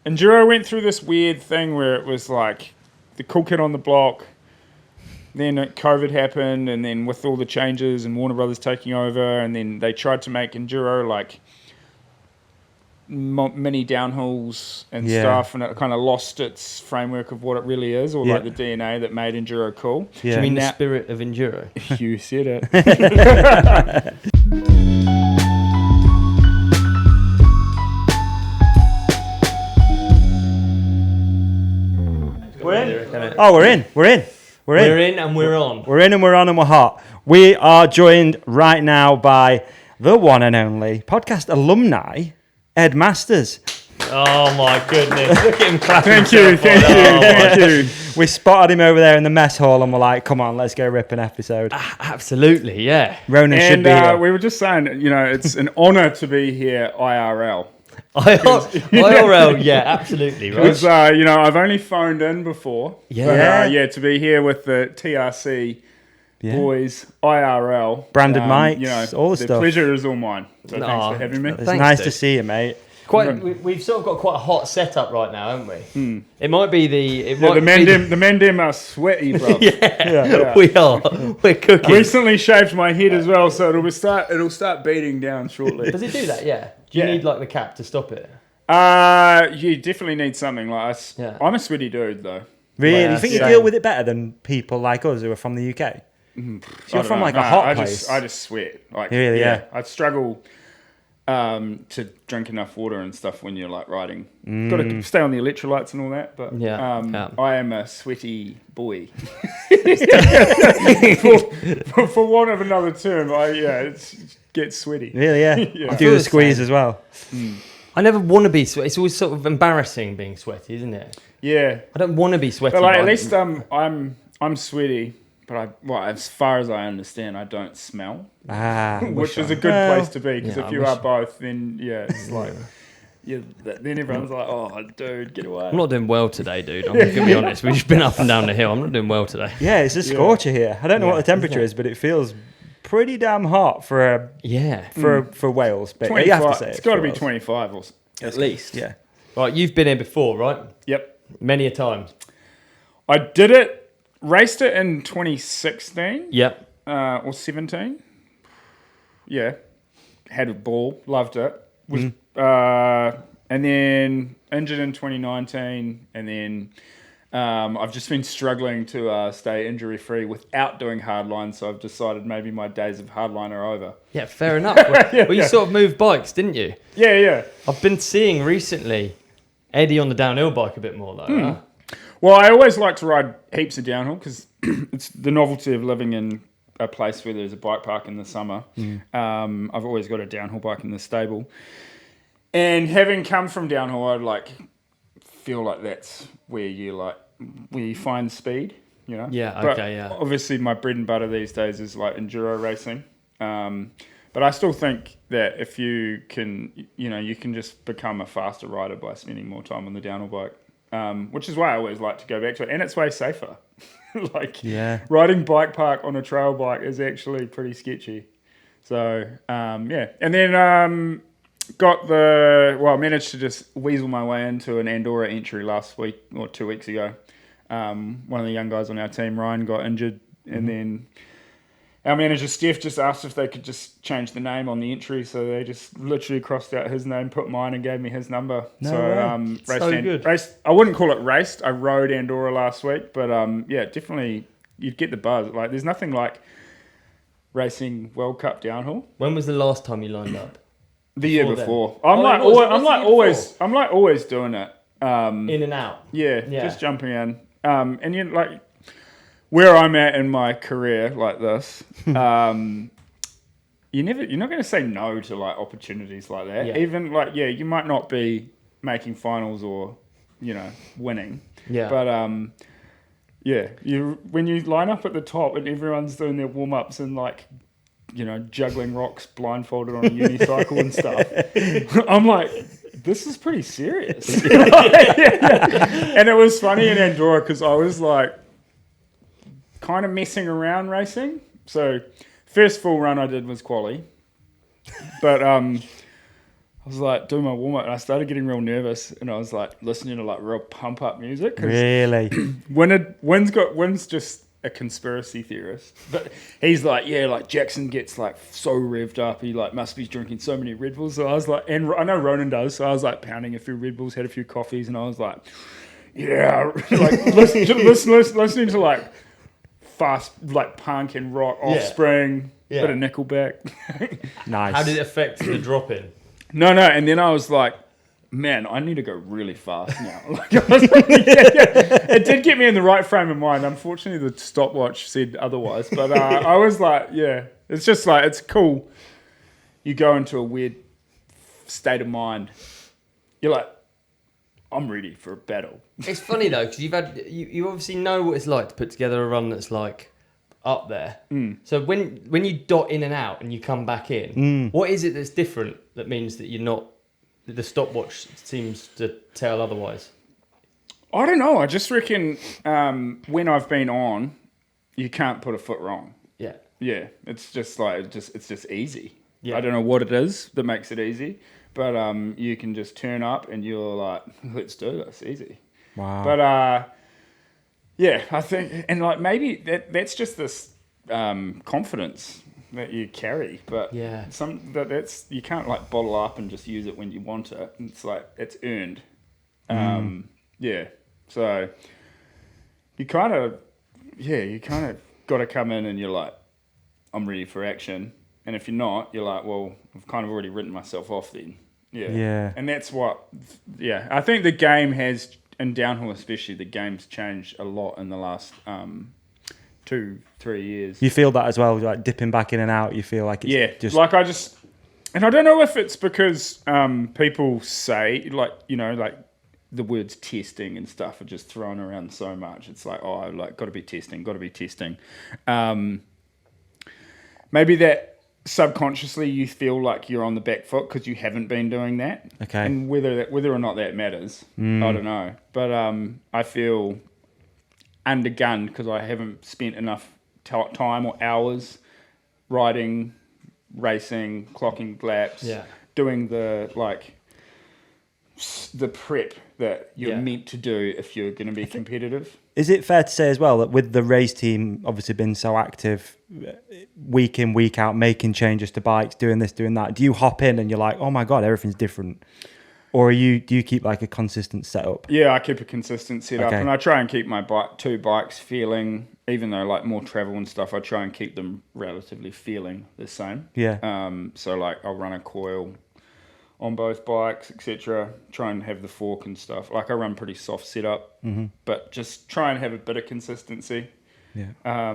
Enduro went through this weird thing where it was like the cool kid on the block. Then COVID happened, and then with all the changes and Warner Brothers taking over, and then they tried to make Enduro like mini downhills and stuff, and it kind of lost its framework of what it really is, or like the DNA that made Enduro cool. Do you mean the spirit of Enduro? You said it. We're in. Oh, we're in. We're in. We're in and we're on. We're in and we're on and we're hot. We are joined right now by the one and only podcast alumni, Ed Masters. Oh my goodness! Look at him clapping. Thank you. We spotted him over there in the mess hall and we're like, come on, let's go rip an episode. Absolutely, yeah. Ronan should be here. We were just saying, you know, it's an honour to be here IRL. IRL, yeah, absolutely, right? Because, you know, I've only phoned in before. Yeah. But, to be here with the TRC boys, IRL. Branded mics, you know, all the stuff. The pleasure is all mine. So thanks for having me. It's nice to see you, mate. We've sort of got quite a hot setup right now, haven't we? It might be the Mendem are sweaty, bro. yeah, we are. We're cooking. I recently shaved my head as well, so it'll start beating down shortly. Does it do that? Yeah. Do you need like the cap to stop it? You definitely need something like us. Yeah. I'm a sweaty dude though. Really? You think you deal with it better than people like us who are from the UK? So you're from like a hot place. I just sweat. Like, really? Yeah. I struggle to drink enough water and stuff when you're like riding. Got to stay on the electrolytes and all that. But I am a sweaty boy. for want of another term, it gets sweaty. Really? Yeah. You do the squeeze as well. I never want to be sweaty. It's always sort of embarrassing being sweaty, isn't it? Yeah. I don't want to be sweaty. But like, at least I'm sweaty. But as far as I understand, I don't smell. Which is a good place to be, because if you are both, then it's like, then everyone's like, oh, dude, get away. I'm not doing well today, dude. I'm going to be honest. We've just been up and down the hill. I'm not doing well today. Yeah, it's a scorcher here. I don't know what the temperature is, but it feels pretty damn hot for Wales. But you have to say it's got to be 25 or at least. Yeah. Right, you've been here before, right? Yep. Many a time. I did it. Raced it in 2016. Yep. Or 17. Yeah. Had a ball. Loved it. And then injured in 2019. And then I've just been struggling to stay injury free without doing hardline. So I've decided maybe my days of hardline are over. Yeah, fair enough. Well, you sort of moved bikes, didn't you? Yeah. I've been seeing recently Eddie on the downhill bike a bit more though. Huh? Well, I always like to ride heaps of downhill because it's the novelty of living in a place where there's a bike park in the summer. I've always got a downhill bike in the stable. And having come from downhill, I feel like that's where you find speed, you know? Yeah, but okay, yeah. Obviously, my bread and butter these days is like enduro racing. But I still think that if you can, you can just become a faster rider by spending more time on the downhill bike. Which is why I always like to go back to it, and it's way safer. Riding bike park on a trail bike is actually pretty sketchy. So and then managed to just weasel my way into an Enduro entry last week or 2 weeks ago. One of the young guys on our team, Ryan, got injured, and then our manager Steph just asked if they could just change the name on the entry, so they just literally crossed out his name, put mine, and gave me his number. Raced. I wouldn't call it raced. I rode Andorra last week, but definitely you'd get the buzz. Like, there's nothing like racing World Cup downhill. When was the last time you lined up? The year before. I'm always doing it. In and out. Yeah, just jumping in. And you're like, where I'm at in my career like this, you're not going to say no to like opportunities like that. Yeah. Even you might not be making finals or winning. Yeah. But when you line up at the top and everyone's doing their warm ups and juggling rocks blindfolded on a unicycle and stuff, I'm like, this is pretty serious. And it was funny in Enduro because I was like, kind of messing around racing. So first full run I did was quali, but I I was like doing my warm up, and I started getting real nervous, and I was like listening to like real pump up music. Really? Wynn's just a conspiracy theorist, but he's like, yeah, like Jackson gets like so revved up, he like must be drinking so many Red Bulls. So I was like, and I know Ronan does, so I was like pounding a few Red Bulls, had a few coffees, and I was like, yeah, like listening to like fast like punk and rock, Offspring, bit of Nickelback. Nice. How did it affect the drop in? No, and then I was like, man, I need to go really fast now. Like, I was like, It did get me in the right frame of mind. Unfortunately, the stopwatch said otherwise. But I was like, yeah, it's just like, it's cool. You go into a weird state of mind. You're like, I'm ready for a battle. It's funny though, because you obviously know what it's like to put together a run that's like up there. So when you dot in and out and you come back in, what is it that's different that means that you're not, that the stopwatch seems to tell otherwise? I don't know. I just reckon when I've been on, you can't put a foot wrong. Yeah. Yeah, it's just like it's just easy. Yeah. I don't know what it is that makes it easy, but you can just turn up and you're like, let's do this, easy. Wow. But yeah, I think, and like maybe that's just this confidence that you carry, but Yeah. that's you can't like bottle up and just use it when you want it. It's like it's earned. Yeah, so you kind of got to come in and you're like, I'm ready for action. And if you're not, you're like, well, I've kind of already written myself off then. Yeah. And that's what, I think the game has, in downhill especially, the game's changed a lot in the last 2-3 years. You feel that as well, like dipping back in and out, you feel like it's just... like and I don't know if it's because people say, like, you know, like the words testing and stuff are just thrown around so much. It's like, oh, like, got to be testing. Maybe that subconsciously you feel like you're on the back foot because you haven't been doing that. Okay. And whether or not that matters, I don't know. But I feel undergunned because I haven't spent enough time or hours riding, racing, clocking laps, doing the prep that you're meant to do if you're going to be competitive. Is it fair to say as well that with the race team obviously been so active week in, week out, making changes to bikes, doing this, doing that, do you hop in and you're like, oh my God, everything's different? Or do you keep like a consistent setup? Yeah, I keep a consistent setup, and I try and keep my two bikes feeling, even though like more travel and stuff, I try and keep them relatively feeling the same. Yeah. So like I'll run a coil on both bikes, etc. Try and have the fork and stuff. Like I run pretty soft setup, but just try and have a bit of consistency. Yeah.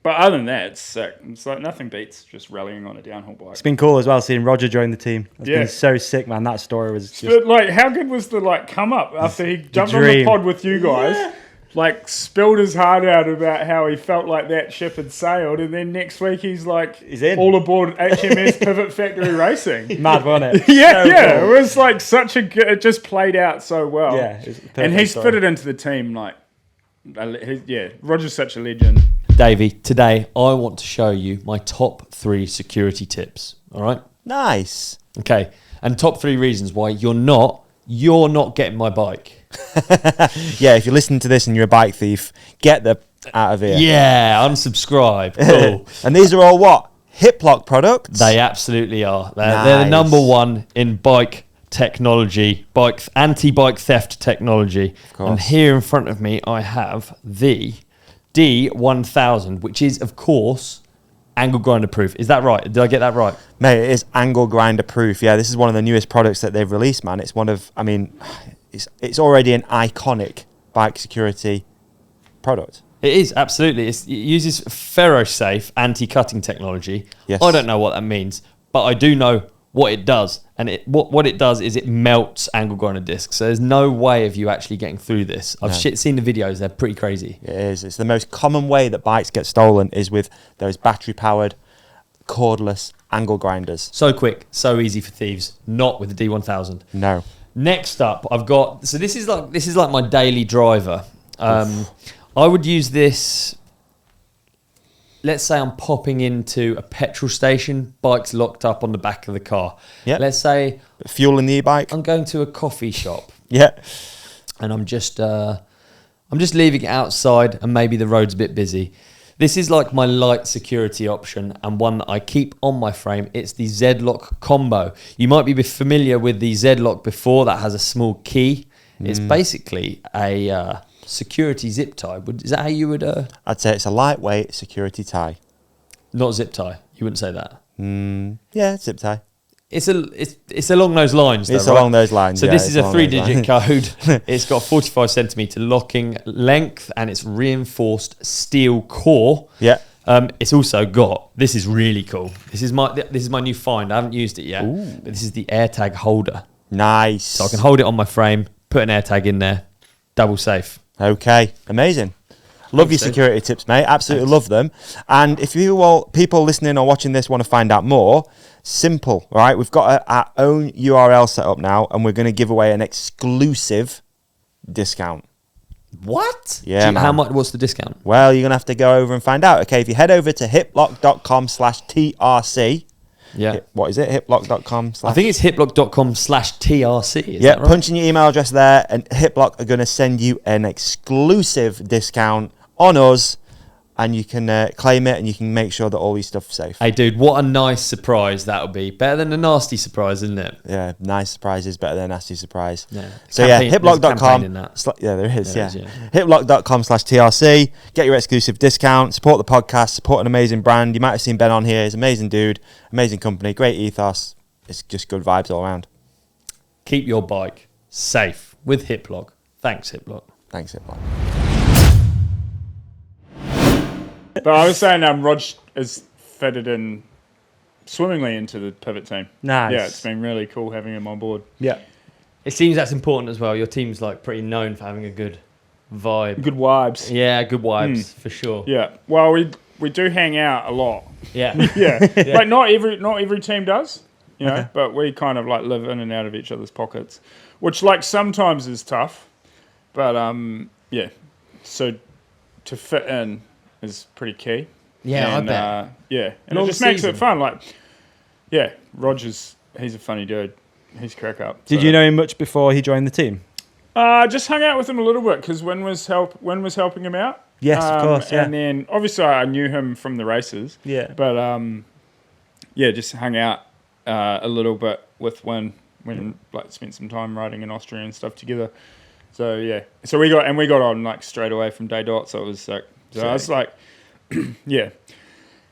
But other than that, it's sick. It's like nothing beats just rallying on a downhill bike. It's been cool as well seeing Roger join the team. It's been so sick, man. That story was just... But like, how good was the like come up after he jumped on the pod with you guys? Yeah. Like spilled his heart out about how he felt like that ship had sailed, and then next week he's in. All aboard HMS Pivot Factory Racing. Mad, wasn't it? Yeah. Cool. It was like such a good. It just played out so well. Yeah, and he's fitted into the team like. Roger's such a legend. Davey, today I want to show you my top 3 security tips. All right. Nice. Okay, and top 3 reasons why you're not getting my bike. Yeah, if you're listening to this and you're a bike thief, get the out of here. Yeah, unsubscribe. Cool. And these are all what? HipLok products? They absolutely are. Nice. They're the number one in bike technology, anti-bike theft technology. Of course. And here in front of me, I have the D1000, which is, of course, angle grinder proof. Is that right? Did I get that right? Mate, it is angle grinder proof. Yeah, this is one of the newest products that they've released, man. It's it's already an iconic bike security product. It is, absolutely. It uses ferrosafe anti-cutting technology. Yes. I don't know what that means, but I do know what it does. And what it does is it melts angle grinder discs. So there's no way of you actually getting through this. I've seen the videos. They're pretty crazy. It is. It's the most common way that bikes get stolen is with those battery-powered, cordless angle grinders. So quick, so easy for thieves. Not with the D1000. No. Next up, I've got... So this is like my daily driver. I would use this let's say I'm popping into a petrol station, bike's locked up on the back of the car. Yeah. Let's say Fuel in the e-bike. I'm going to a coffee shop Yeah. and I'm just leaving it outside and maybe the road's a bit busy. This is like my light security option and one that I keep on my frame. It's the Z-Lock combo. You might be familiar with the Z-Lock before that has a small key. It's basically a security zip tie. Is that how you would... I'd say it's a lightweight security tie. Not zip tie. You wouldn't say that. Yeah, zip tie. It's along those lines, though, It's right? along those lines. So yeah, this it's is a along those 3-digit lines. code. It's got 45 centimeter locking length and it's reinforced steel core. Yeah. It's also got, this is really cool. This is my new find. I haven't used it yet, but this is the AirTag holder. Nice. So I can hold it on my frame, put an AirTag in there, double safe. Okay, amazing. Love your Thanks, Dave. security tips, mate. Absolutely love them. And if people listening or watching this want to find out more, simple, all right? We've got our own URL set up now, and we're going to give away an exclusive discount. What? Yeah, man. How much? What's the discount? Well, you're going to have to go over and find out. Okay, if you head over to hiplok.com/TRC, Yeah. what is it? hiplok.com/. I think it's hiplok.com/TRC. Is Yeah, that right? punch in your email address there, and HipLok are going to send you an exclusive discount on us, and you can claim it, and you can make sure that all your stuff's safe. Hey, dude, what a nice surprise that would be. Better than a nasty surprise, isn't it? Yeah, nice surprise is better than a nasty surprise. Yeah. So Campaign- yeah, there's a campaign in hiplok.com. that. Yeah, there is. There Yeah, is, yeah. hiplok.com/TRC. Get your exclusive discount. Support the podcast. Support an amazing brand. You might have seen Ben on here. He's an amazing dude, amazing company, great ethos. It's just good vibes all around. Keep your bike safe with HipLok. Thanks, HipLok. Thanks, HipLok. But I was saying, Rog is fitted in swimmingly into the pivot team. Nice. Yeah, it's been really cool having him on board. Yeah. It seems that's important as well. Your team's like pretty known for having a good vibe. Good vibes. Yeah, good vibes for sure. Yeah. Well, we do hang out a lot. Yeah. Yeah. Yeah. Like not every team does, you know, but we kind of like live in and out of each other's pockets, which like sometimes is tough. But yeah. So to fit in is pretty key. Yeah, and, I bet. Yeah. And Long it just makes season. it fun. Like, yeah, he's a funny dude. He's crack up. Did So- you know him much before he joined the team? Just hung out with him a little bit because Wynn was helping him out. Yes, of course, yeah. And then obviously I knew him from the races. Yeah. But yeah, just hung out a little bit with Wynn when like spent some time riding in Austria and stuff together. So yeah, so we got on like straight away from day dot. So it was sick. So I was like, yeah,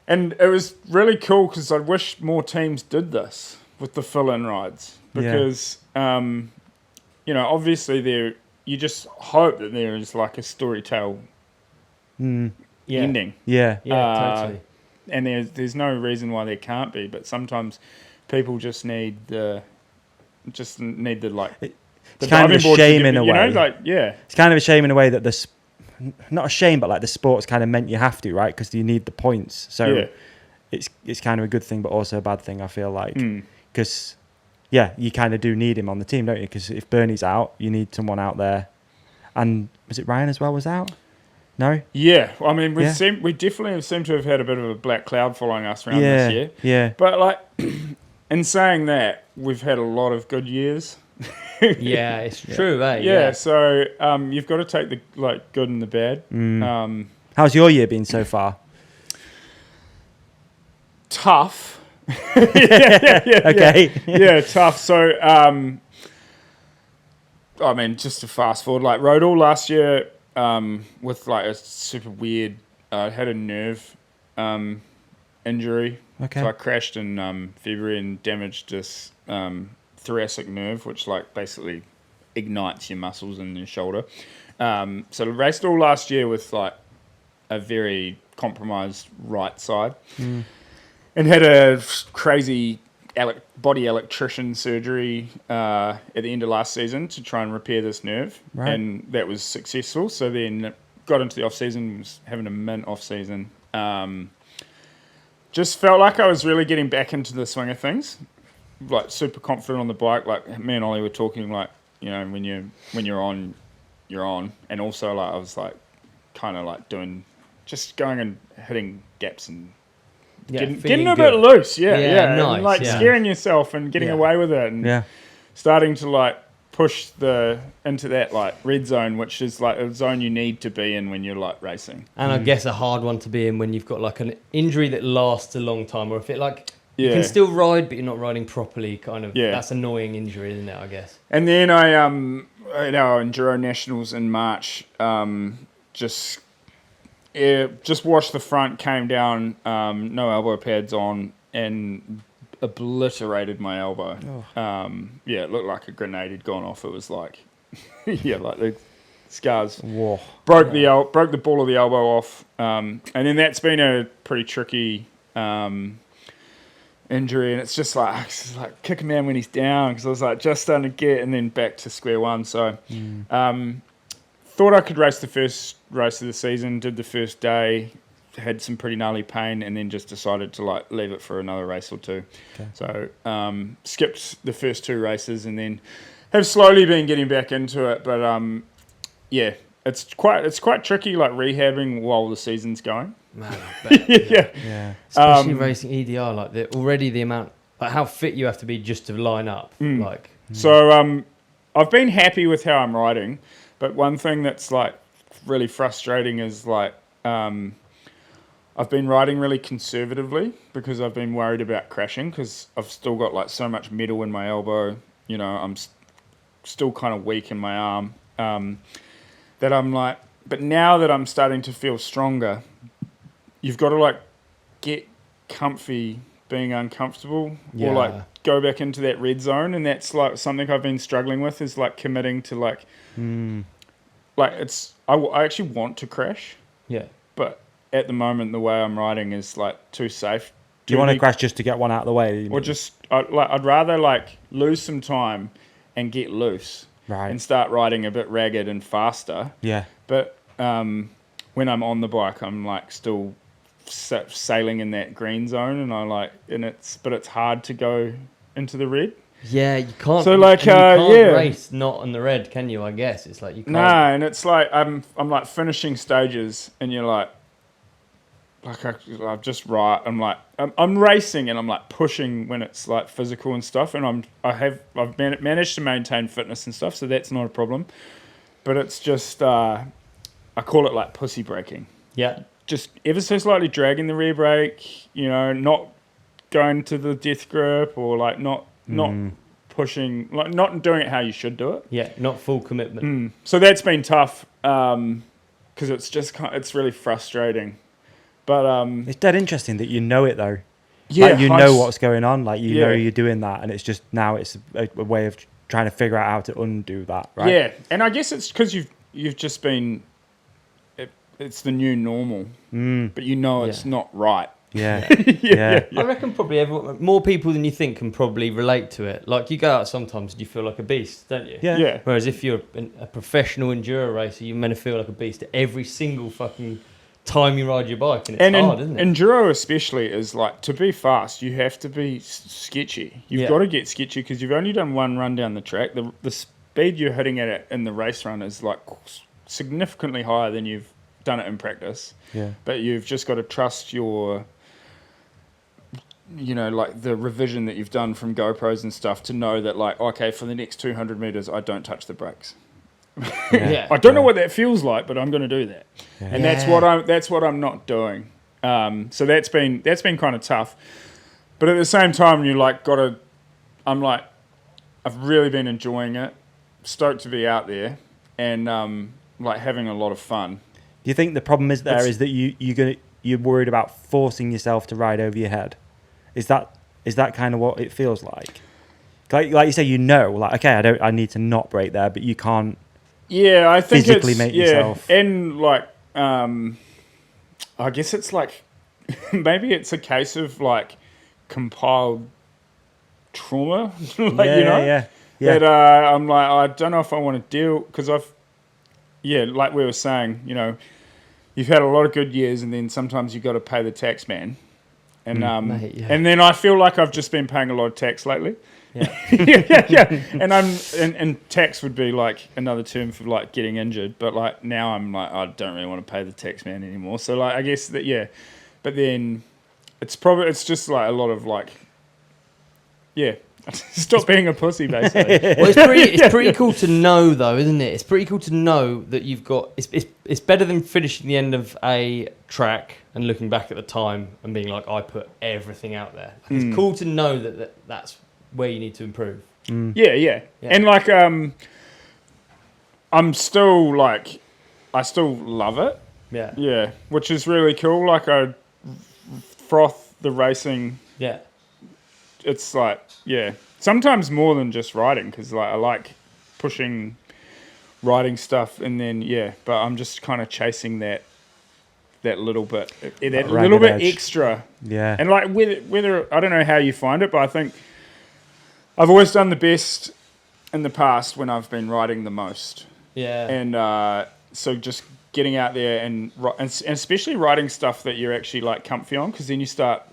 and it was really cool because I wish more teams did this with the fill-in rides because you know, obviously you just hope that there is like a storytell ending. Yeah. Yeah, totally. And there's no reason why there can't be, but sometimes people just need the like It's kind of a diving board to shame give in it, a you know, way. like yeah, It's kind of a shame in a way that not a shame, but like the sport's kind of meant you have to, right? Because you need the points. So it's kind of a good thing, but also a bad thing, I feel like. Because, yeah, you kind of do need him on the team, don't you? Because if Bernie's out, you need someone out there. And was it Ryan as well was out? No? yeah. I mean, we Yeah. definitely have seemed to have had a bit of a black cloud following us around Yeah, this year. yeah. But like, in saying that, we've had a lot of good years. Yeah, it's true, eh? Yeah, so you've got to take the like good and the bad. How's your year been so far? Tough. yeah, Okay. yeah, tough. So I mean, just to fast forward, like rode all last year with like a super weird. I had a nerve injury. Okay. So I crashed in February and damaged this thoracic nerve, which like basically ignites your muscles in your shoulder. So I raced all last year with like a very compromised right side, and had a crazy body electrician surgery at the end of last season to try and repair this nerve, and that was successful. So then got into the off season, was having a mint off season. Just felt like I was really getting back into the swing of things. Like super confident on the bike. Like me and Ollie were talking, like, you know, when you're on, you're on. And also like I was like kind of like doing just going and hitting gaps and getting feeling a good. bit loose. Yeah, nice, and like scaring yourself and getting away with it, and starting to like push into that like red zone, which is like a zone you need to be in when you're like racing. And I guess a hard one to be in when you've got like an injury that lasts a long time, or if it like you can still ride but you're not riding properly, kind of. That's annoying injury, isn't it? I guess. And then I at our Enduro Nationals in March, just washed the front, came down, no elbow pads on, and obliterated my elbow. It looked like a grenade had gone off. It was like, like the scars. Whoa. Broke the ball of the elbow off, and then that's been a pretty tricky injury, and it's just like kick a man when he's down, because I was like just starting to get, and then back to square one. So thought I could race the first race of the season, did the first day, had some pretty gnarly pain, and then just decided to like leave it for another race or two. So skipped the first 2 races, and then have slowly been getting back into it, but it's quite tricky, like rehabbing while the season's going. Man, I bet, especially racing EDR, like the amount, like how fit you have to be just to line up. So I've been happy with how I'm riding, but one thing that's like really frustrating is like I've been riding really conservatively because I've been worried about crashing, because I've still got like so much metal in my elbow. You know, I'm still kind of weak in my arm, that I'm like, but now that I'm starting to feel stronger, you've got to like get comfy being uncomfortable, or like go back into that red zone. And that's like something I've been struggling with, is like committing to like, like I actually want to crash. But at the moment, the way I'm riding is like too safe. Do you want to crash just to get one out of the way? Or just, I'd rather like lose some time and get loose. And start riding a bit ragged and faster. But when I'm on the bike, I'm like still sailing in that green zone, and it's hard to go into the red. You can't. So like, you can't race not on the red, can you? I guess it's like you can't. No, and it's like I'm like finishing stages, and you're like I've just I'm like I'm racing, and I'm like pushing when it's like physical and stuff, and I've managed to maintain fitness and stuff, so that's not a problem. But it's just I call it like pussy braking. Just ever so slightly dragging the rear brake, you know, not going to the death grip, or like not pushing, like not doing it how you should do it. Not full commitment. So that's been tough, because it's really frustrating. But it's dead interesting that you know it though. Like you know what's going on. Like you know you're doing that, and it's just now it's a way of trying to figure out how to undo that, right? Yeah, and I guess it's because you've just been. It's the new normal, but you know it's not right. I reckon probably more people than you think can probably relate to it. Like you go out sometimes and you feel like a beast, don't you? Yeah. Whereas if you're a professional enduro racer, you're meant to feel like a beast every single fucking time you ride your bike, and it's hard, isn't it? Enduro especially is like, to be fast, you have to be sketchy. You've got to get sketchy, because you've only done one run down the track. The speed you're hitting at it in the race run is like significantly higher than you've done it in practice. But you've just got to trust your, you know, like the revision that you've done from GoPros and stuff to know that like, okay, for the next 200 meters, I don't touch the brakes. I don't know what that feels like, but I'm going to do that, and that's what I'm not doing. So that's been kind of tough, but at the same time, you like I'm like, I've really been enjoying it, stoked to be out there, and like having a lot of fun. Do you think the problem is is that you're worried about forcing yourself to ride over your head? Is that kind of what it feels like? Like you say, you know, like okay, I need to not brake there, but you can't. Yeah, I think physically make yourself. And like, I guess it's like, maybe it's a case of like compiled trauma, that I'm like, I don't know if I want to deal, because like we were saying, you know, you've had a lot of good years, and then sometimes you've got to pay the tax man, and and then I feel like I've just been paying a lot of tax lately. yeah. And tax would be like another term for like getting injured. But like now I'm like, I don't really want to pay the tax man anymore. So like I guess that but then it's just like a lot of like stop being a pussy basically. Well, it's pretty cool to know though, isn't it? It's pretty cool to know that you've got. It's better than finishing the end of a track and looking back at the time and being like, I put everything out there. Like, it's cool to know that's where you need to improve. Yeah. And like I'm still like I still love it. Yeah, which is really cool. Like I froth the racing. Yeah. It's like sometimes more than just riding because like I like pushing riding stuff and then but I'm just kind of chasing that little bit extra and like whether I don't know how you find it, but I think I've always done the best in the past when I've been riding the most and so just getting out there and especially riding stuff that you're actually like comfy on because then you start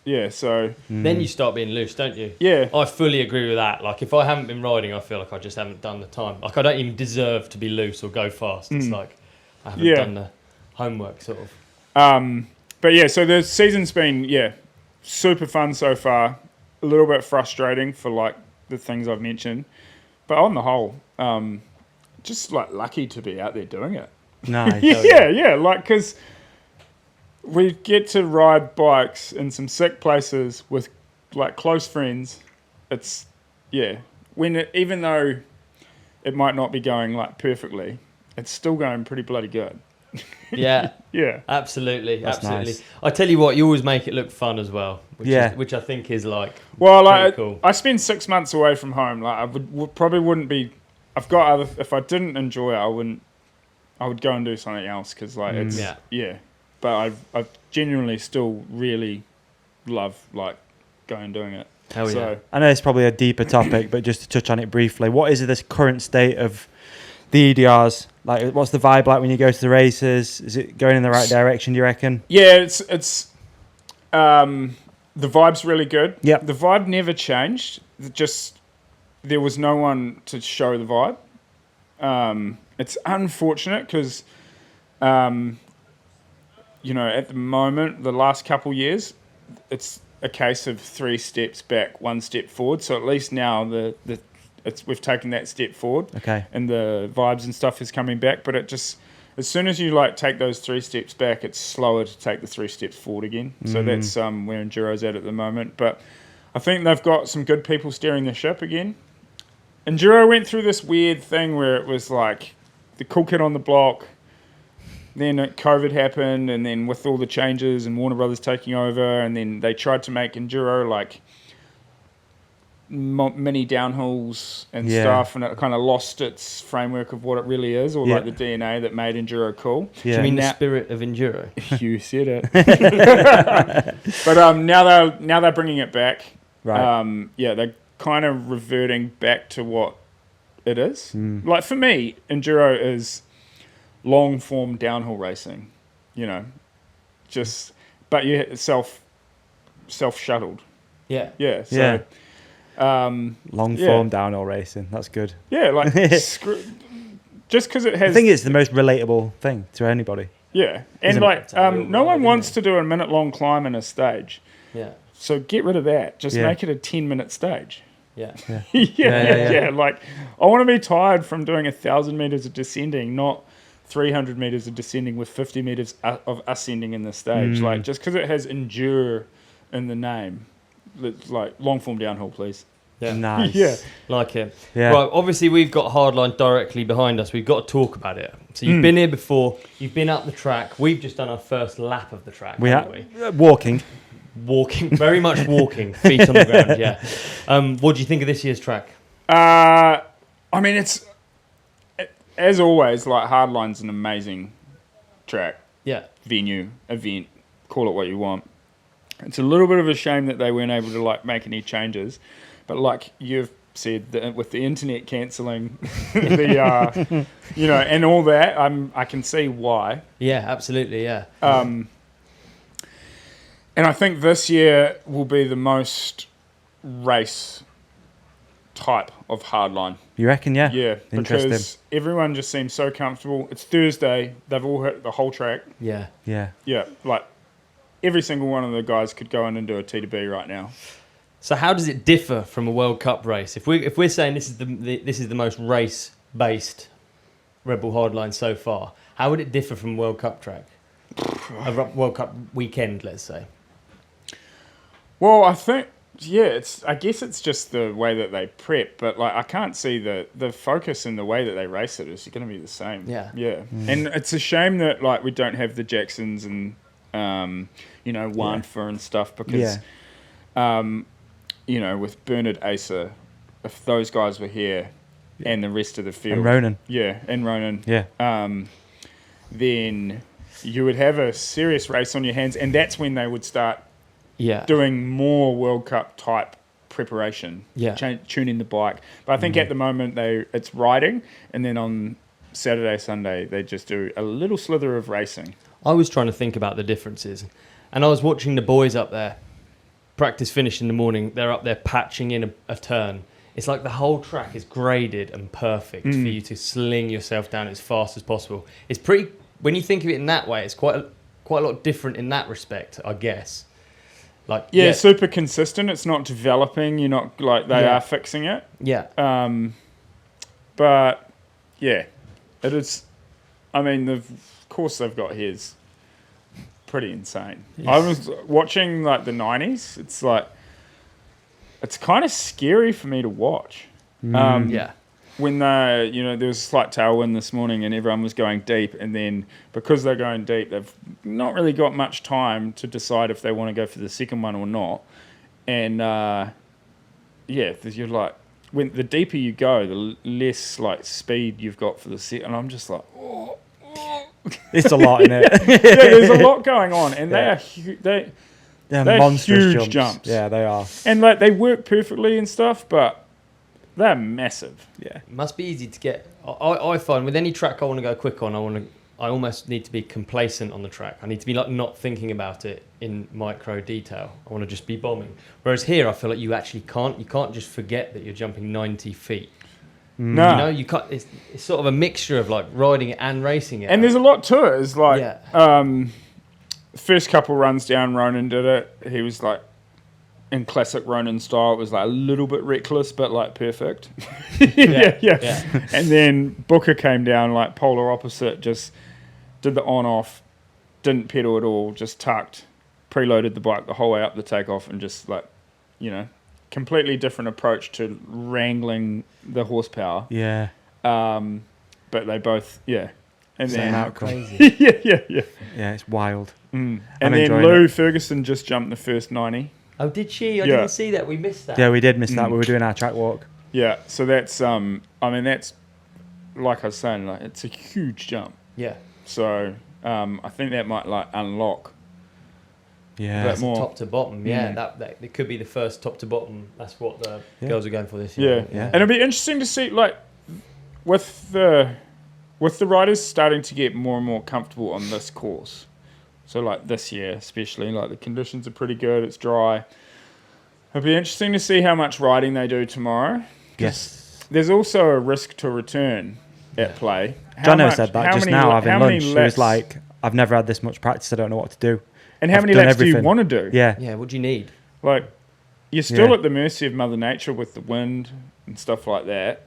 then you start being loose, don't you? Yeah. I fully agree with that. Like, if I haven't been riding, I feel like I just haven't done the time. Like, I don't even deserve to be loose or go fast. It's like I haven't done the homework, sort of. But yeah, so the season's been, super fun so far. A little bit frustrating for, like, the things I've mentioned. But on the whole, just, like, lucky to be out there doing it. Nice. Yeah, like, because we get to ride bikes in some sick places with like close friends. It's even though it might not be going like perfectly, it's still going pretty bloody good. Yeah. Yeah. Absolutely. That's nice. I tell you what, you always make it look fun as well, which I think is like cool. I spend 6 months away from home. Like I probably wouldn't be. I've got other. If I didn't enjoy it, I would go and do something else because like it's But I genuinely still really love like going and doing it. Hell yeah. I know it's probably a deeper topic, but just to touch on it briefly, what is this current state of the EDRs? Like, what's the vibe like when you go to the races? Is it going in the right direction, do you reckon? Yeah, it's the vibe's really good. Yep. The vibe never changed. Just there was no one to show the vibe. It's unfortunate because at the moment, the last couple years, it's a case of 3 steps back, 1 step forward. So at least now we've taken that step forward. Okay. And the vibes and stuff is coming back. But it just, as soon as you like take those 3 steps back, it's slower to take the 3 steps forward again. So that's where Enduro's at the moment. But I think they've got some good people steering the ship again. Enduro went through this weird thing where it was like the cool kid on the block. Then COVID happened, and then with all the changes and Warner Brothers taking over, and then they tried to make Enduro like mini downhills and stuff, and it kind of lost its framework of what it really is, or like the DNA that made Enduro cool. Yeah. Do you mean the spirit of Enduro? You said it. But now they're bringing it back. Right. They're kind of reverting back to what it is. Like for me, Enduro is long form downhill racing, but you self shuttled. Yeah. Yeah. So, long form downhill racing. That's good. Yeah, like just because it has. I think it's the most relatable thing to anybody. Yeah, and like no one wants to do a minute long climb in a stage. Yeah. So get rid of that. Just make it a 10-minute stage. Yeah. Yeah. Like I want to be tired from doing 1,000 meters of descending, not 300 meters of descending with 50 meters of ascending in the stage. Like just because it has endure in the name, it's like long form downhill, please. Yeah. Nice. Yeah. Like it. Yeah. Right, obviously we've got Hardline directly behind us. We've got to talk about it. So you've been here before. You've been up the track. We've just done our first lap of the track, haven't we? Walking, very much walking, feet on the ground, yeah. What do you think of this year's track? I mean, it's as always, like Hardline's an amazing track, venue, event, call it what you want. It's a little bit of a shame that they weren't able to like make any changes, but like you've said, with the internet cancelling, and all that, I can see why. Yeah, absolutely, yeah. And I think this year will be the most race type of hardline. You reckon? Yeah. Yeah, Interesting. because everyone just seems so comfortable. It's Thursday. They've all hit the whole track. Yeah. Yeah. Yeah, like every single one of the guys could go in and do a T to B right now. So how does it differ from a World Cup race? If we're saying this is the most race based Red Bull Hardline so far, how would it differ from World Cup track? A World Cup weekend, let's say. Well, I think, yeah, I guess it's just the way that they prep, but like I can't see the focus and the way that they race it is going to be the same. Yeah. Yeah. And it's a shame that like we don't have the Jacksons and Wanfa and stuff because with Bernard Acer, if those guys were here and the rest of the field. And Ronan. Yeah, and Ronan. Yeah. Then you would have a serious race on your hands, and that's when they would start doing more World Cup type preparation, tuning the bike. But I think at the moment it's riding, and then on Saturday, Sunday, they just do a little slither of racing. I was trying to think about the differences, and I was watching the boys up there, practice finish in the morning, they're up there patching in a turn. It's like the whole track is graded and perfect for you to sling yourself down as fast as possible. It's pretty, when you think of it in that way, it's quite a lot different in that respect, I guess. Like super consistent. It's not developing. You're not like they are fixing it. Yeah. But yeah, it is. I mean, the course they've got here is pretty insane. Yes. I was watching like the 90s. It's like it's kind of scary for me to watch. When there was a slight tailwind this morning and everyone was going deep, and then because they're going deep, they've not really got much time to decide if they want to go for the second one or not. And you're like, when the deeper you go, the less like speed you've got for the second. And I'm just like, it's a lot in it. There's a lot going on, and they're monstrous huge jumps. Yeah, they are. And like they work perfectly and stuff, but they're massive. Yeah, it must be easy to get. I find with any track I want to go quick on, I almost need to be complacent on the track. I need to be like not thinking about it in micro detail. I want to just be bombing. Whereas here, I feel like you actually can't. You can't just forget that you're jumping 90 feet. No, you can't. It's sort of a mixture of like riding it and racing it. And there's a lot to it. It's like first couple runs down, Ronan did it. He was like in classic Ronan style. It was like a little bit reckless, but like perfect. Yeah. And then Booker came down like polar opposite. Just did the on-off, didn't pedal at all. Just tucked, preloaded the bike the whole way up the takeoff, and just like, completely different approach to wrangling the horsepower. Yeah. But they both, and same then outcome. Crazy. Yeah, it's wild. And then Lou Ferguson just jumped the first 90. Oh, did she? I didn't see that. We missed that. Yeah, we did miss that. We were doing our track walk. Yeah, so that's that's like I was saying, like it's a huge jump. Yeah. So I think that might like unlock. Yeah. That's more top to bottom. Yeah, that it could be the first top to bottom. That's what the girls are going for this year. Yeah. And it'll be interesting to see like with the riders starting to get more and more comfortable on this course. So like this year especially, like the conditions are pretty good, it's dry. It'll be interesting to see how much riding they do tomorrow. Yes. There's also a risk to return at play. Jono said that just now having lunch. He was like, I've never had this much practice, I don't know what to do. And how many laps do you want to do? Yeah. Yeah, what do you need? Like, you're still at the mercy of Mother Nature with the wind and stuff like that.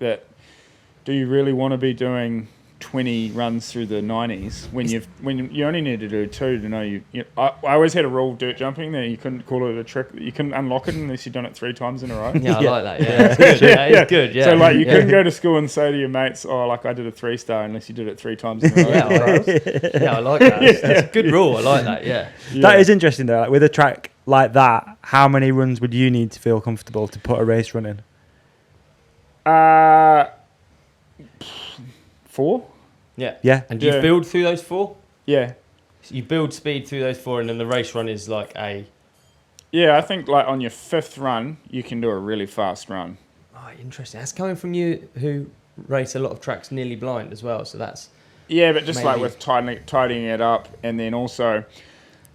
Do you really want to be doing 20 runs through the 90s when you only need to do 2 to know I always had a rule dirt jumping that you couldn't call it a trick, you couldn't unlock it unless you've done it 3 times in a row. Yeah, I like that. Yeah, it's good. Yeah, it's good. Yeah. So like you couldn't go to school and say to your mates, oh, like I did a 3-star unless you did it 3 times in a row. Yeah, I like that. That's a good rule. I like that. Yeah. That is interesting though. Like, with a track like that, how many runs would you need to feel comfortable to put a race run in? 4. Yeah. And do you build through those 4? Yeah. So you build speed through those 4, and then the race run is like a... Yeah, I think like on your 5th run, you can do a really fast run. Oh, interesting. That's coming from you who race a lot of tracks nearly blind as well, so that's... Yeah, but just like with tidying it up, and then also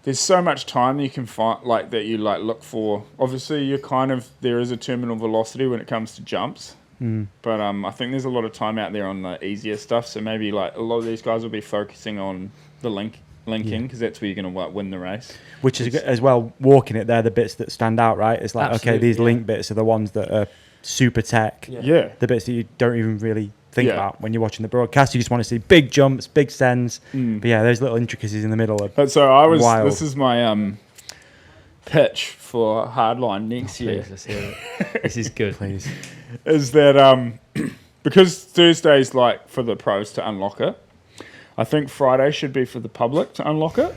there's so much time you can find like that you like look for. Obviously, there is a terminal velocity when it comes to jumps, but I think there's a lot of time out there on the easier stuff. So maybe like a lot of these guys will be focusing on the linking because that's where you're going to win the race. Which is as well, walking it, they're the bits that stand out, right? It's like, okay, these link bits are the ones that are super tech. Yeah. The bits that you don't even really think about when you're watching the broadcast. You just want to see big jumps, big sends. But yeah, those little intricacies in the middle are wild. This is my pitch for Hardline next year. Please, let's hear it. This is good. Please. Is that because Thursday's like for the pros to unlock it, I think Friday should be for the public to unlock it.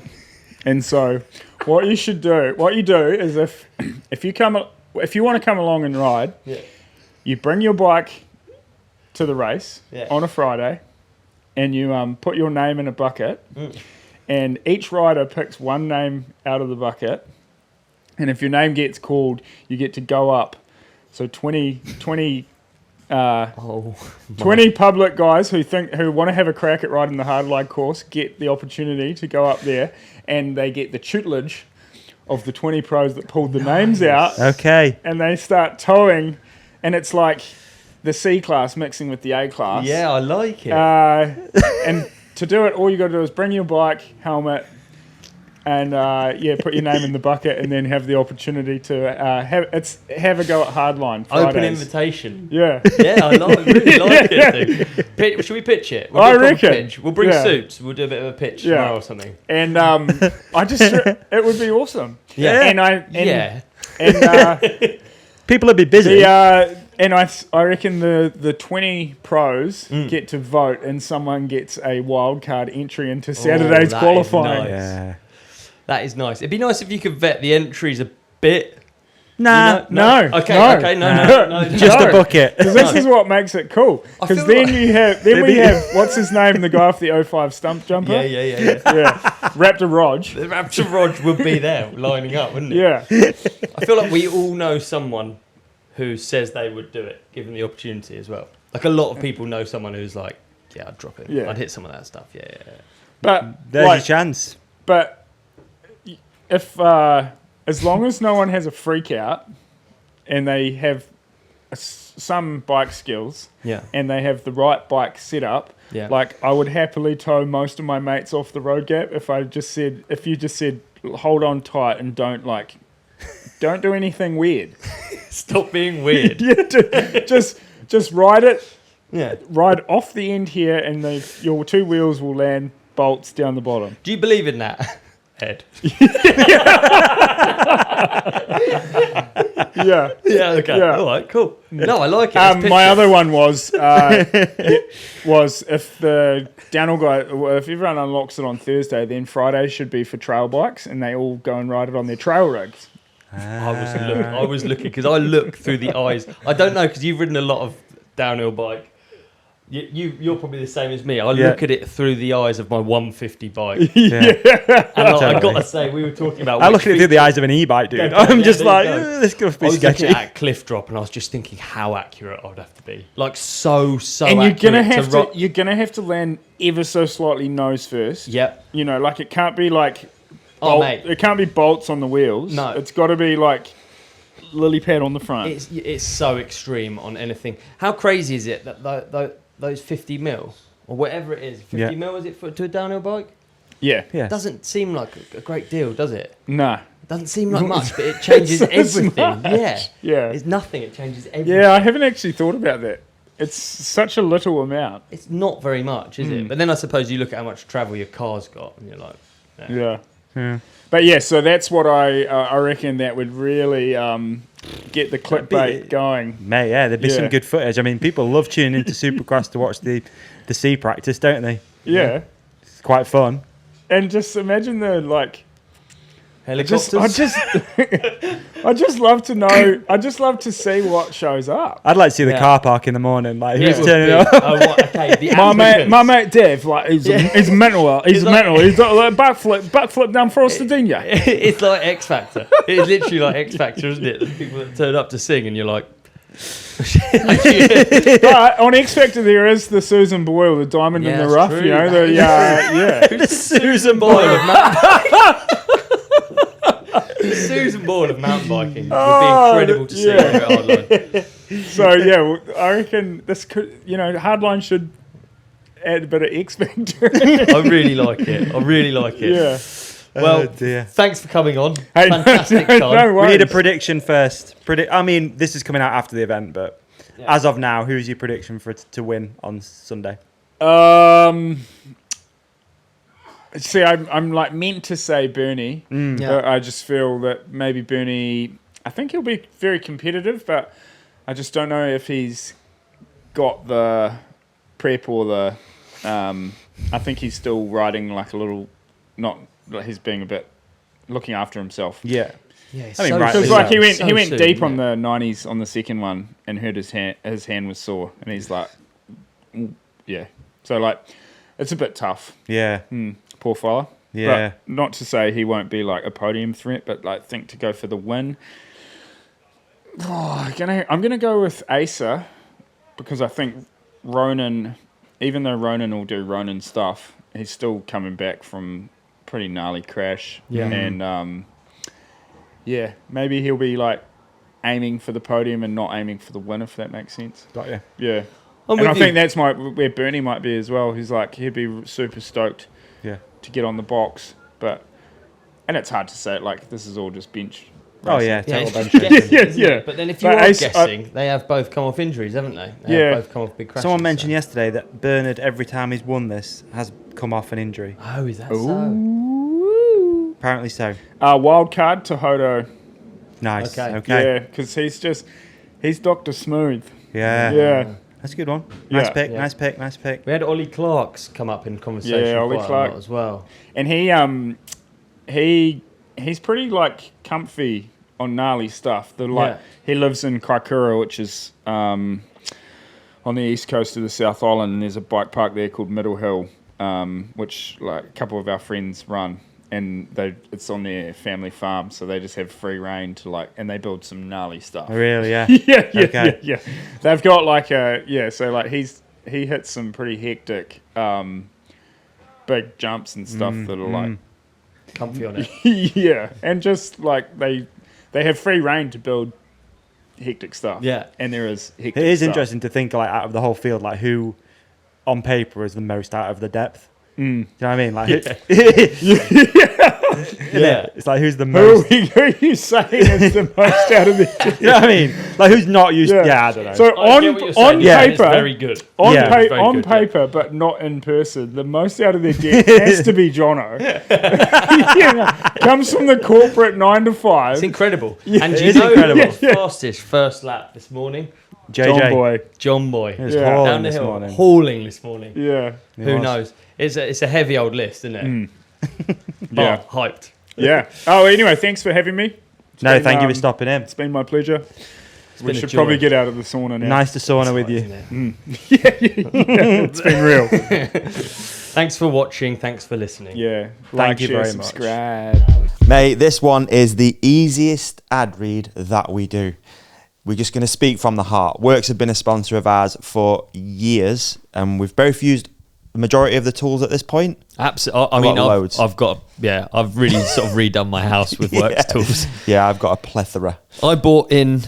And so what you do is if you want to come along and ride, you bring your bike to the race on a Friday, and you put your name in a bucket, and each rider picks one name out of the bucket, and if your name gets called, you get to go up. So 20 public guys who want to have a crack at riding the Hardline course get the opportunity to go up there, and they get the tutelage of the 20 pros that pulled the names out. Okay. And they start towing, and it's like the C class mixing with the A class. Yeah, I like it. And to do it, all you got to do is bring your bike, helmet, and put your name in the bucket, and then have the opportunity to have a go at Hardline Fridays. Open invitation. Yeah. Yeah, I really like it. Should we pitch it? I reckon. Pitch. We'll bring suits. We'll do a bit of a pitch tomorrow or something. And it would be awesome. Yeah. And people would be busy. And I reckon the 20 pros get to vote, and someone gets a wild card entry into Saturday's qualifying. Nice. Yeah. That is nice. It'd be nice if you could vet the entries a bit. No. Okay, no. Just a bucket. Because this is what makes it cool. Because then we have what's his name, the guy off the 05 stump jumper. Yeah. Raptor Rog. The Raptor Rog would be there lining up, wouldn't it? Yeah. I feel like we all know someone who says they would do it, given the opportunity as well. Like a lot of people know someone who's like, yeah, I'd drop it. Yeah. I'd hit some of that stuff. Yeah. But there's your chance. But if as long as no one has a freak out, and they have some bike skills, and they have the right bike set up, like I would happily tow most of my mates off the road gap if you just said hold on tight and don't do anything weird. Stop being weird. Just ride it. Yeah. Ride off the end here, and your two wheels will land bolts down the bottom. Do you believe in that, Ed? Yeah. Yeah. Okay. Yeah. All right. Cool. No, I like it. My other one was if the downhill guy, if everyone unlocks it on Thursday, then Friday should be for trail bikes, and they all go and ride it on their trail rigs. I was looking because I look through the eyes. I don't know because you've ridden a lot of downhill bike. You're probably the same as me. I look at it through the eyes of my 150 bike. And I got to say, we were talking about. I look at it through the eyes of an e-bike, dude. I'm just like, this could be sketchy. I was looking at cliff drop, and I was just thinking how accurate I'd have to be. Like so and accurate. you're gonna have to land ever so slightly nose first. Yep. You know, like it can't be like. It can't be bolts on the wheels. No. It's got to be like lily pad on the front. It's so extreme on anything. How crazy is it that those 50 mil or whatever it is, 50 mil is it to a downhill bike? Yeah. Doesn't seem like a great deal, does it? No. Doesn't seem like much, but it changes everything. Yeah. It's nothing. It changes everything. Yeah, I haven't actually thought about that. It's such a little amount. It's not very much, is it? But then I suppose you look at how much travel your car's got, and you're like, yeah. But yeah, so that's what I reckon that would really get the clickbait going. Mate, there'd be some good footage. I mean, people love tuning into Supercross to watch the C practice, don't they? Yeah. It's quite fun. And just imagine the helicopters. I just love to know. I just love to see what shows up. I'd like to see the car park in the morning. Like who's turning up? My mate Dev, like he's mental. He's mental. He's got like backflip down Frostadinha. It's like X Factor. It's literally like X Factor, isn't it? The people that turn up to sing, and you're like. But on X Factor there is the Susan Boyle, the diamond in the rough. True. You know the Susan Boyle. Susan Ball of mountain biking would be incredible to see here at Hardline. So yeah, well, I reckon this could, Hardline should add a bit of X factor. I really like it. Yeah. Well, dear. Thanks for coming on. Hey, Fantastic no time. We need a worries. prediction first. I mean, this is coming out after the event, but as of now, who's your prediction for it to win on Sunday? See, I'm like meant to say Bernie, but I just feel that maybe Bernie. I think he'll be very competitive, but I just don't know if he's got the prep or the. I think he's still riding like a little, not. He's being a bit looking after himself. Yeah. Yeah, I mean, so right, Because so- like he went soon, deep on yeah. the 90s on the second one and hurt his hand. His hand was sore, and he's like, yeah. So like, it's a bit tough. Yeah. Poor fella. Yeah. But not to say he won't be like a podium threat, but like think to go for the win. I'm gonna go with Asa because I think Ronan, even though Ronan will do Ronan stuff, he's still coming back from pretty gnarly crash. Yeah. And yeah, maybe he'll be like aiming for the podium and not aiming for the win, if that makes sense. Got you. Yeah. I'm And with I you. think that's where Bernie might be as well. He's like, he'd be super stoked Yeah. to get on the box, and it's hard to say it, like this is all just bench Oh racing. yeah. Yeah, Total it's bench just racing. guessing, isn't Yeah. it? But then if you But are Ace- guessing, they have both come off injuries, haven't they? They Yeah. have both come off big crashes. Someone mentioned so. yesterday that Bernard, every time he's won this, has come off an injury. Oh, is that so? Ooh. Apparently so. Wild card to Hodo. Nice. Okay. Okay. Yeah, because he's Dr. Smooth. Yeah. Yeah. That's a good one. Nice Yeah. pick. Yeah. Nice pick. Nice pick. We had Ollie Clark's come up in conversation Yeah, Ollie quite Clark. a lot as well. And he's pretty like comfy on gnarly stuff. He lives in Kaikoura, which is on the east coast of the South Island, and there's a bike park there called Middle Hill, which like a couple of our friends run, and it's on their family farm, so they just have free reign to and they build some gnarly stuff. Really? Yeah. yeah. Okay. Yeah. They've got so like he hits some pretty hectic big jumps and stuff that are like Comfy on it. yeah, and just like they have free reign to build hectic stuff. Yeah. And there is hectic It is stuff. interesting to think like out of the whole field, like who on paper is the most out of the depth. Do you know what I mean? Like, Yeah. it's like who's the Who most. are you saying is the most out of the You know what I mean? Like who's not used? Yeah, I don't know. So I get what you're saying, on yeah, it's paper, very good. on, Yeah. pa- It's very on good, yeah. paper, but not in person, the most out of their depth has to be Jono. Comes from the corporate 9 to 5. It's incredible. And it do you is know incredible. who was fastest first lap this morning? JJ. John Boy. John Boy. It was Yeah. hauling Down the this hill, morning. hauling this morning. Yeah. Who was. knows? It's a heavy old list, isn't it? Yeah. Oh, hyped. Yeah. Oh, anyway, thanks for having me. No, been, thank you for um, stopping in. It's been my pleasure. We been a should joy. probably get out of the sauna now. Nice to sauna with Right, you. isn't it? It's been real. Thanks for watching. Thanks for listening. Yeah. Thank you share, very much. subscribe. Mate, this one is the easiest ad read that we do. We're just going to speak from the heart. WORX have been a sponsor of ours for years, and we've both used the majority of the tools at this point. Absolutely. I I've mean, got loads. I've really sort of redone my house with WORX tools. Yeah, I've got a plethora. I bought in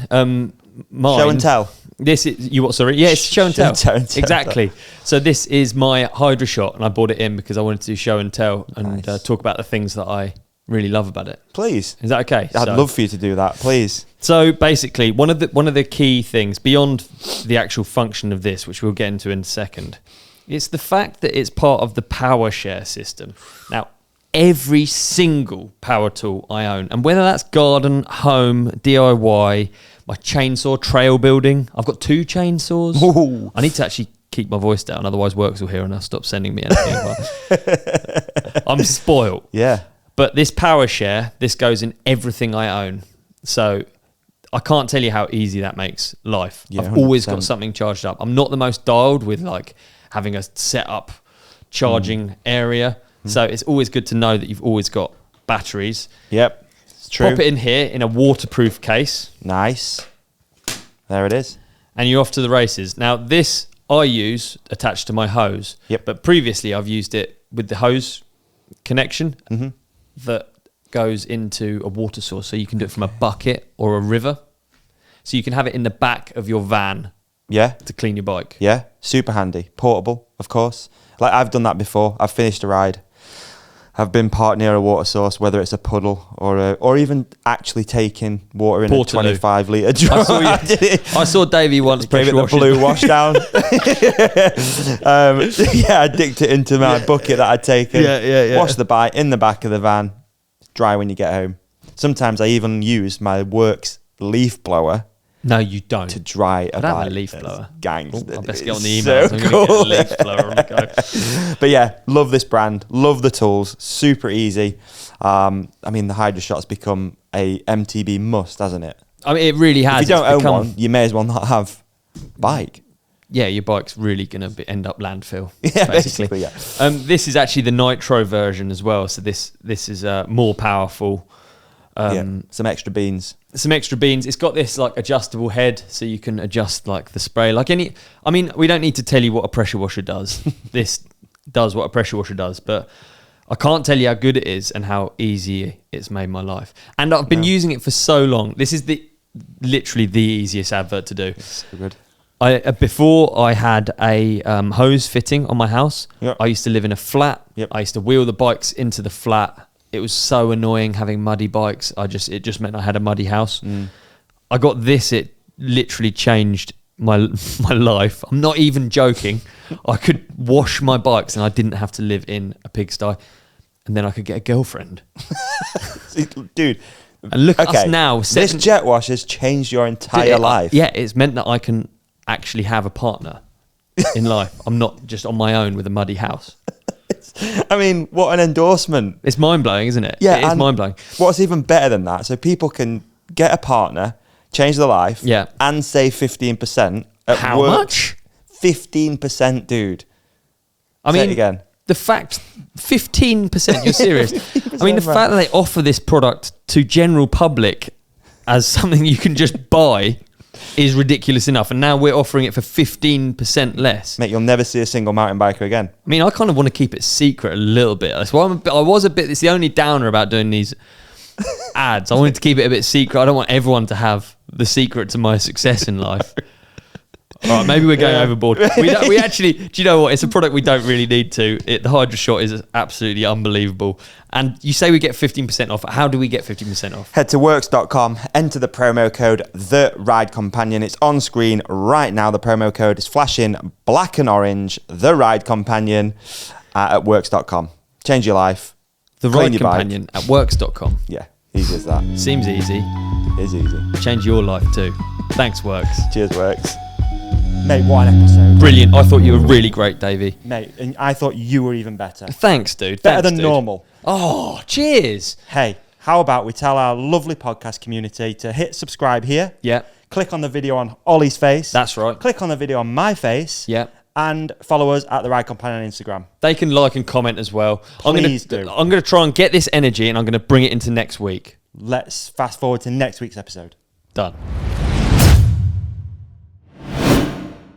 mine. Show and tell. This is you what? Sorry, yeah, it's show and tell. Show and tell. Exactly. So this is my Hydra shot, and I bought it in because I wanted to do show and tell and Nice. talk about the things that I really love about it. Please. Is that okay? I'd So- love for you to do that, please. So basically, one of the key things beyond the actual function of this, which we'll get into in a second, it's the fact that it's part of the power share system. Now, every single power tool I own, and whether that's garden, home, DIY, my chainsaw, trail building, I've got 2 chainsaws. Ooh. I need to actually keep my voice down, otherwise WORX will hear and they'll stop sending me anything. But I'm spoiled. Yeah. But this power share, this goes in everything I own. So I can't tell you how easy that makes life. Yeah, I've always 100%. got something charged up. I'm not the most dialed with like having a set up charging area. So it's always good to know that you've always got batteries. Yep. It's true. Pop it in here in a waterproof case Nice. There it is. and you're off to the races. Now this I use attached to my hose. Yep. But previously I've used it with the hose connection that goes into a water source, so you can do it from a bucket or a river. So you can have it in the back of your van Yeah. to clean your bike. Yeah. Super handy. Portable, of course. Like I've done that before. I've finished a ride. I've been parked near a water source, whether it's a puddle or even actually taking water in Portaloo. a 25 litre drum. I saw Davey once Gave it pressure the washing. blue wash down. I dipped it into my bucket that I'd taken. Yeah. Washed the bike in the back of the van. Dry when you get home. Sometimes I even use my WORX leaf blower No, you don't. to dry a I don't bike. have a leaf It's blower. Gangster. I best It get on the is emails. so I'm going to cool. get a leaf blower on the go. But yeah, love this brand. Love the tools. Super easy. I mean, the Hydra Shot's become a MTB must, hasn't it? I mean, it really has. If you don't It's own become- one, you may as well not have bike. Yeah, your bike's really going to end up landfill. Yeah, basically. basically, yeah. This is actually the nitro version as well. So this is more powerful. Some extra beans. Some extra beans. It's got this like adjustable head, so you can adjust like the spray. Like any, I mean, we don't need to tell you what a pressure washer does. This does what a pressure washer does, but I can't tell you how good it is and how easy it's made my life. And I've been using it for so long. This is literally the easiest advert to do. So good. Before I had a hose fitting on my house. Yep. I used to live in a flat. Yep. I used to wheel the bikes into the flat. It was so annoying having muddy bikes. It just meant I had a muddy house. I got this. It literally changed my life. I'm not even joking. I could wash my bikes and I didn't have to live in a pigsty. And then I could get a girlfriend. Dude, And look at us now. This jet wash has changed your entire life. Yeah, it's meant that I can actually have a partner in life. I'm not just on my own with a muddy house. I mean, what an endorsement. It's mind-blowing, isn't it? Yeah, It is and mind-blowing. What's even better than that? So people can get a partner, change their life, Yeah. and save 15%. At How work. much? 15%, dude. I Say it mean, again. the fact, 15%, you're serious. I mean, the 15%, fact that they offer this product to general public as something you can just buy is ridiculous enough. And now we're offering it for 15% less. Mate, you'll never see a single mountain biker again. I mean, I kind of want to keep it secret a little bit. That's why it's the only downer about doing these ads. I wanted to keep it a bit secret. I don't want everyone to have the secret to my success in life. All right, maybe we're going overboard. We actually, do you know what? It's a product we don't really need to. The Hydra Shot is absolutely unbelievable. And you say we get 15% off. How do we get 15% off? Head to works.com, enter the promo code The Ride Companion. It's on screen right now. The promo code is flashing black and orange. The Ride Companion at works.com. Change your life. The Clean Ride your bike. Companion at works.com. Yeah, easy as that. Seems easy. It is easy. Change your life too. Thanks, Works. Cheers, Works. Mate, what an episode. Brilliant. I thought you were really great, Davey. Mate, and I thought you were even better. Thanks, dude. Better Thanks, than dude. normal. Oh, cheers. Hey, how about we tell our lovely podcast community to hit subscribe here. Yeah, Click on the video on Ollie's face. that's right. Click on the video on my face. Yeah. And follow us at The Ride Companion on Instagram. They can like and comment as well. Please do. I'm going to try and get this energy and I'm going to bring it into next week. Let's fast forward to next week's episode. Done.